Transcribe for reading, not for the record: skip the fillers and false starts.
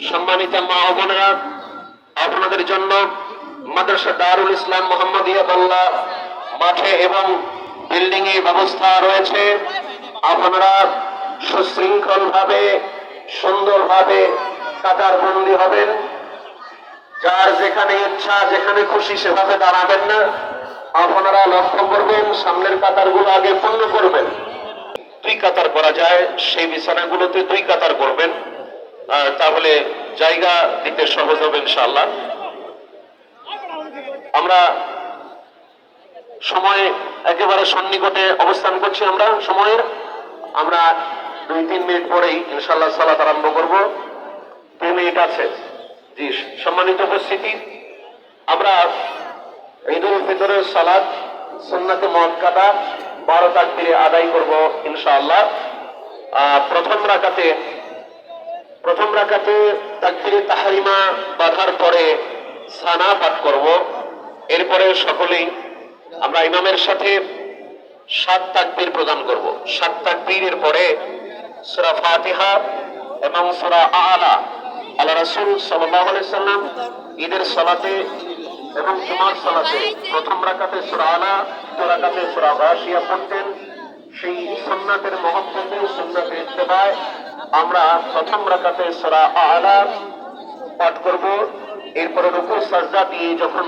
সম্মানিত মা ও বোনেরা, আপনাদের জন্য মাদ্রাসা দারুল ইসলাম মোহাম্মদিয়া বাল্লা মাঠে এবং বিল্ডিং এর ব্যবস্থা রয়েছে। আপনারা সুশৃঙ্খল ভাবে সুন্দরভাবে কাতার বন্দী হবেন। যার যেখানে ইচ্ছা যেখানে খুশি সেভাবে দাঁড়াবেন না। আপনারা লক্ষ্য করবেন সামনের কাতারগুলো আগে পূর্ণ করবেন। দুই কাতার করা যায় সেই বিছানাগুলোতে দুই কাতার করবেন, তাহলে জায়গা দিতে সহজ হবে ইনশাআল্লাহ। আমরা সময় একেবারে সন্নিকটে অবস্থান করছি। আমরা 2-3 মিনিট পরেই ইনশাআল্লাহ সালাত আরম্ভ করব। 2 মিনিট আছে। জি, সম্মানিত উপস্থিতি, আমরা ঈদুল ফিতরের সালাত সুন্নাতে মুআক্কাদা 12 তাকবীরে আদায় করব ইনশাআল্লাহ। প্রথম রাকাতে তাকবীরে তাহরিমা বাঁধার পরে সানা পাঠ করব। এরপরে সকলেই আমরা ইমামের সাথে 7 তাকবীর প্রদান করব। 7 তাকবীরের পরে সূরা ফাতিহা এবং সূরা আলা। আল্লাহ রাসূল সাল্লাল্লাহু আলাইহি সাল্লাম ঈদের সালাতে এবং জুমার সালাতে প্রথম রাকাতে সূরা আলা, দ্বিতীয় রাকাতে সূরা গাশিয়া পড়তেন। সেই সুন্নাতের মহব্বতে সুন্নাতের ইত্তেবায় আমরা প্রথম রাকাতে সূরা আলা পাঠ করব। এরপরে রুকু সাজদা দিয়ে যখন